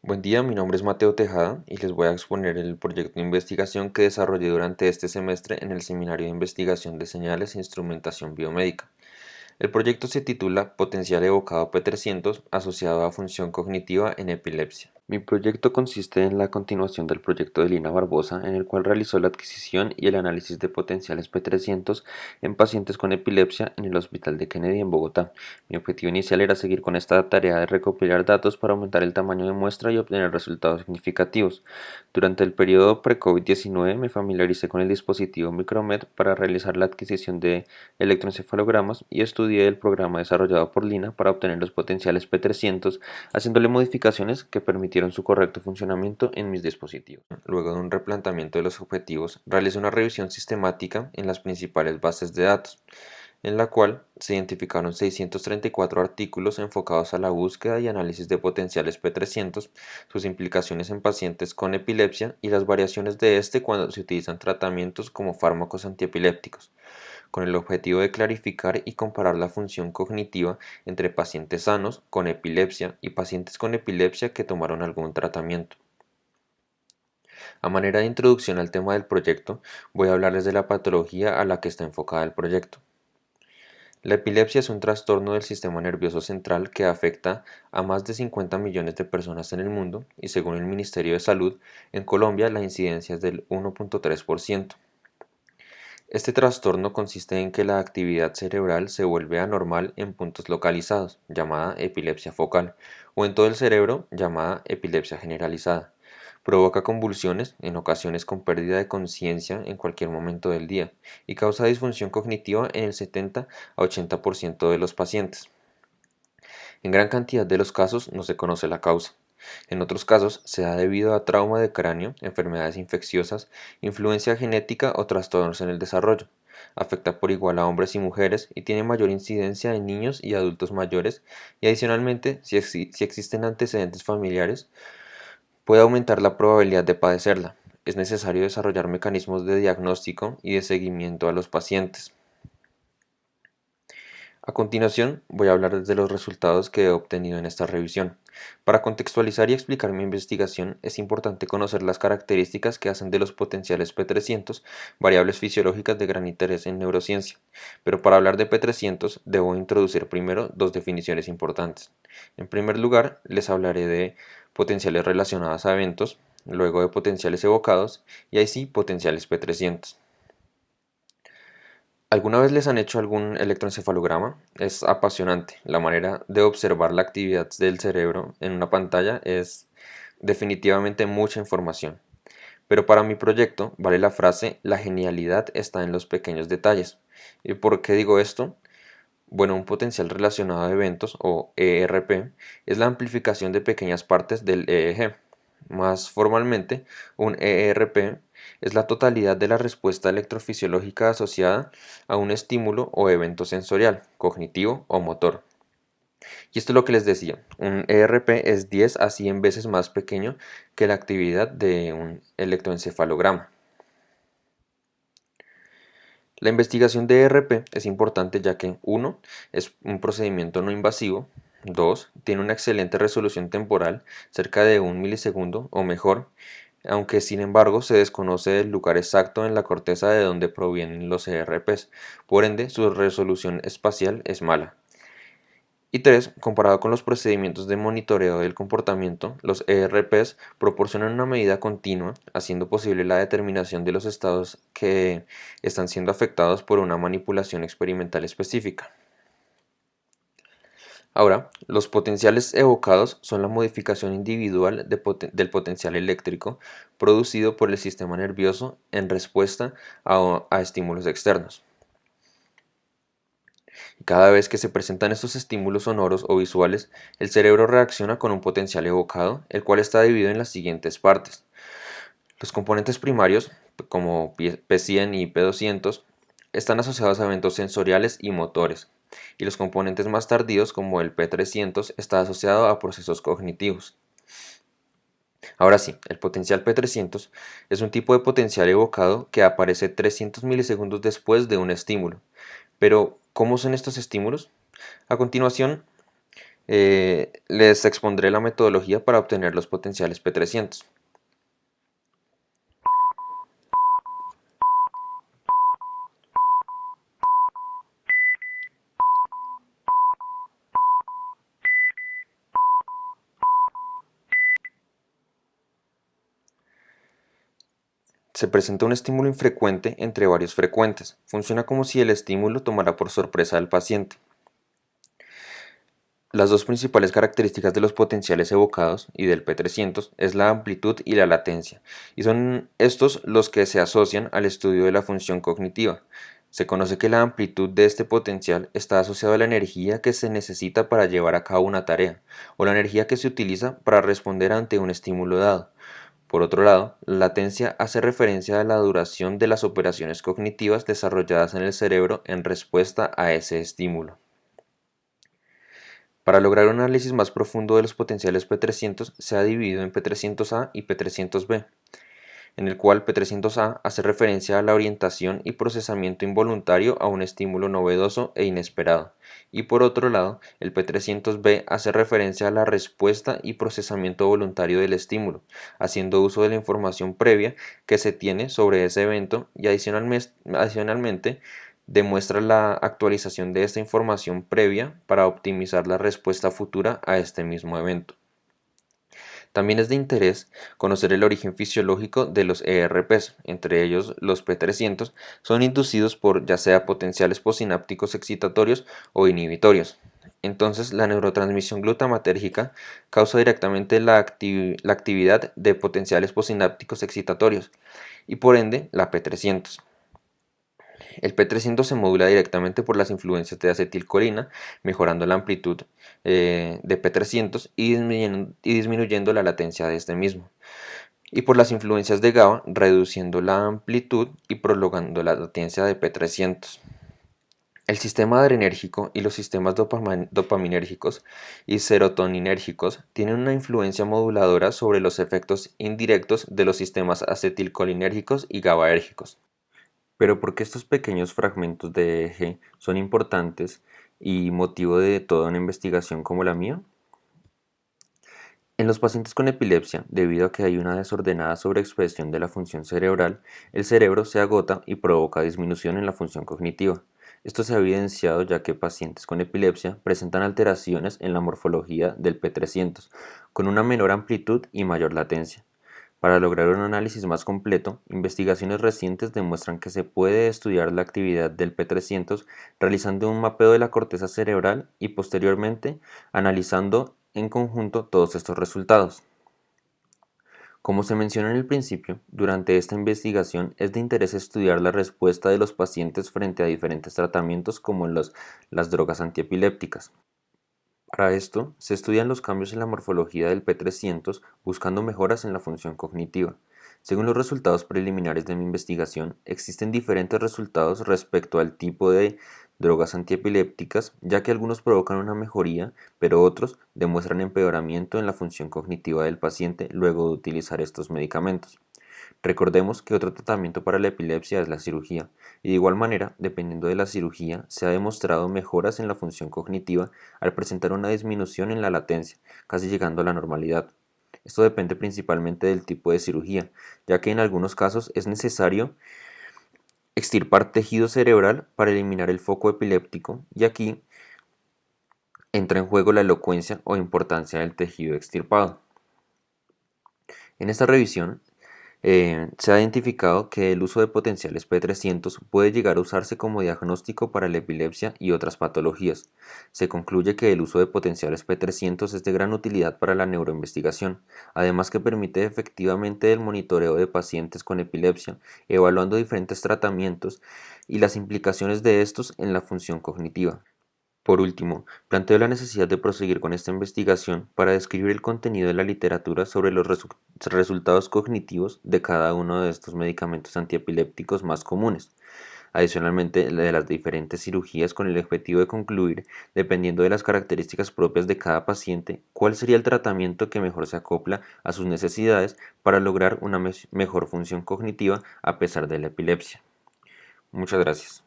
Buen día, mi nombre es Mateo Tejada y les voy a exponer el proyecto de investigación que desarrollé durante este semestre en el Seminario de Investigación de Señales e Instrumentación Biomédica. El proyecto se titula Potencial evocado P300 asociado a función cognitiva en epilepsia. Mi proyecto consiste en la continuación del proyecto de Lina Barbosa, en el cual realizó la adquisición y el análisis de potenciales P300 en pacientes con epilepsia en el Hospital de Kennedy en Bogotá. Mi objetivo inicial era seguir con esta tarea de recopilar datos para aumentar el tamaño de muestra y obtener resultados significativos. Durante el periodo pre-COVID-19 me familiaricé con el dispositivo Micromet para realizar la adquisición de electroencefalogramas y estudié el programa desarrollado por Lina para obtener los potenciales P300, haciéndole modificaciones que permitieron su correcto funcionamiento en mis dispositivos. Luego de un replanteamiento de los objetivos, realicé una revisión sistemática en las principales bases de datos, en la cual se identificaron 634 artículos enfocados a la búsqueda y análisis de potenciales P300, sus implicaciones en pacientes con epilepsia y las variaciones de este cuando se utilizan tratamientos como fármacos antiepilépticos, con el objetivo de clarificar y comparar la función cognitiva entre pacientes sanos con epilepsia y pacientes con epilepsia que tomaron algún tratamiento. A manera de introducción al tema del proyecto, voy a hablarles de la patología a la que está enfocada el proyecto. La epilepsia es un trastorno del sistema nervioso central que afecta a más de 50 millones de personas en el mundo y según el Ministerio de Salud, en Colombia la incidencia es del 1.3%. Este trastorno consiste en que la actividad cerebral se vuelve anormal en puntos localizados, llamada epilepsia focal, o en todo el cerebro, llamada epilepsia generalizada. Provoca convulsiones, en ocasiones con pérdida de conciencia en cualquier momento del día, y causa disfunción cognitiva en el 70 a 80% de los pacientes. En gran cantidad de los casos no se conoce la causa. En otros casos se da debido a trauma de cráneo, enfermedades infecciosas, influencia genética o trastornos en el desarrollo. Afecta por igual a hombres y mujeres y tiene mayor incidencia en niños y adultos mayores y adicionalmente, si existen antecedentes familiares, puede aumentar la probabilidad de padecerla. Es necesario desarrollar mecanismos de diagnóstico y de seguimiento a los pacientes. A continuación, voy a hablar de los resultados que he obtenido en esta revisión. Para contextualizar y explicar mi investigación, es importante conocer las características que hacen de los potenciales P300 variables fisiológicas de gran interés en neurociencia. Pero para hablar de P300, debo introducir primero dos definiciones importantes. En primer lugar, les hablaré de potenciales relacionadas a eventos, luego de potenciales evocados y ahí sí potenciales P300. ¿Alguna vez les han hecho algún electroencefalograma? Es apasionante. La manera de observar la actividad del cerebro en una pantalla es definitivamente mucha información. Pero para mi proyecto vale la frase "la genialidad está en los pequeños detalles". ¿Y por qué digo esto? Bueno, un potencial relacionado a eventos, o ERP, es la amplificación de pequeñas partes del EEG. Más formalmente, un ERP es la totalidad de la respuesta electrofisiológica asociada a un estímulo o evento sensorial, cognitivo o motor. Y esto es lo que les decía, un ERP es 10 a 100 veces más pequeño que la actividad de un electroencefalograma. La investigación de ERP es importante ya que 1. Es un procedimiento no invasivo, 2. Tiene una excelente resolución temporal, cerca de un milisegundo o mejor, aunque sin embargo se desconoce el lugar exacto en la corteza de donde provienen los ERPs, por ende su resolución espacial es mala. Y 3. Comparado con los procedimientos de monitoreo del comportamiento, los ERPs proporcionan una medida continua, haciendo posible la determinación de los estados que están siendo afectados por una manipulación experimental específica. Ahora, los potenciales evocados son la modificación individual del potencial eléctrico producido por el sistema nervioso en respuesta a estímulos externos. Cada vez que se presentan estos estímulos sonoros o visuales, el cerebro reacciona con un potencial evocado, el cual está dividido en las siguientes partes. Los componentes primarios, como P100 y P200, están asociados a eventos sensoriales y motores, y los componentes más tardíos, como el P300, está asociado a procesos cognitivos. Ahora sí, el potencial P300 es un tipo de potencial evocado que aparece 300 milisegundos después de un estímulo. Pero, ¿cómo son estos estímulos? A continuación, Les expondré la metodología para obtener los potenciales P300. Se presenta un estímulo infrecuente entre varios frecuentes. Funciona como si el estímulo tomara por sorpresa al paciente. Las dos principales características de los potenciales evocados y del P300 es la amplitud y la latencia, y son estos los que se asocian al estudio de la función cognitiva. Se conoce que la amplitud de este potencial está asociada a la energía que se necesita para llevar a cabo una tarea, o la energía que se utiliza para responder ante un estímulo dado. Por otro lado, la latencia hace referencia a la duración de las operaciones cognitivas desarrolladas en el cerebro en respuesta a ese estímulo. Para lograr un análisis más profundo de los potenciales P300 se ha dividido en P300A y P300B, en el cual P300A hace referencia a la orientación y procesamiento involuntario a un estímulo novedoso e inesperado, y por otro lado, el P300B hace referencia a la respuesta y procesamiento voluntario del estímulo, haciendo uso de la información previa que se tiene sobre ese evento y adicionalmente demuestra la actualización de esta información previa para optimizar la respuesta futura a este mismo evento. También es de interés conocer el origen fisiológico de los ERPs, entre ellos los P300, son inducidos por ya sea potenciales posinápticos excitatorios o inhibitorios. Entonces, la neurotransmisión glutamatérgica causa directamente la actividad de potenciales posinápticos excitatorios y por ende la P300. El P300 se modula directamente por las influencias de acetilcolina, mejorando la amplitud de P300 y disminuyendo la latencia de este mismo. Y por las influencias de GABA, reduciendo la amplitud y prolongando la latencia de P300. El sistema adrenérgico y los sistemas dopaminérgicos y serotoninérgicos tienen una influencia moduladora sobre los efectos indirectos de los sistemas acetilcolinérgicos y GABAérgicos. Pero ¿por qué estos pequeños fragmentos de eje son importantes y motivo de toda una investigación como la mía? En los pacientes con epilepsia, debido a que hay una desordenada sobreexpresión de la función cerebral, el cerebro se agota y provoca disminución en la función cognitiva. Esto se ha evidenciado ya que pacientes con epilepsia presentan alteraciones en la morfología del P300, con una menor amplitud y mayor latencia. Para lograr un análisis más completo, investigaciones recientes demuestran que se puede estudiar la actividad del P300 realizando un mapeo de la corteza cerebral y posteriormente analizando en conjunto todos estos resultados. Como se mencionó en el principio, durante esta investigación es de interés estudiar la respuesta de los pacientes frente a diferentes tratamientos como las drogas antiepilépticas. Para esto, se estudian los cambios en la morfología del P300 buscando mejoras en la función cognitiva. Según los resultados preliminares de mi investigación, existen diferentes resultados respecto al tipo de drogas antiepilépticas, ya que algunos provocan una mejoría, pero otros demuestran empeoramiento en la función cognitiva del paciente luego de utilizar estos medicamentos. Recordemos que otro tratamiento para la epilepsia es la cirugía, y de igual manera, dependiendo de la cirugía, se ha demostrado mejoras en la función cognitiva al presentar una disminución en la latencia, casi llegando a la normalidad. Esto depende principalmente del tipo de cirugía, ya que en algunos casos es necesario extirpar tejido cerebral para eliminar el foco epiléptico, y aquí entra en juego la elocuencia o importancia del tejido extirpado. En esta revisión, se ha identificado que el uso de potenciales P300 puede llegar a usarse como diagnóstico para la epilepsia y otras patologías. Se concluye que el uso de potenciales P300 es de gran utilidad para la neuroinvestigación, además que permite efectivamente el monitoreo de pacientes con epilepsia, evaluando diferentes tratamientos y las implicaciones de estos en la función cognitiva. Por último, planteo la necesidad de proseguir con esta investigación para describir el contenido de la literatura sobre los resultados cognitivos de cada uno de estos medicamentos antiepilépticos más comunes. Adicionalmente, la de las diferentes cirugías con el objetivo de concluir, dependiendo de las características propias de cada paciente, cuál sería el tratamiento que mejor se acopla a sus necesidades para lograr una mejor función cognitiva a pesar de la epilepsia. Muchas gracias.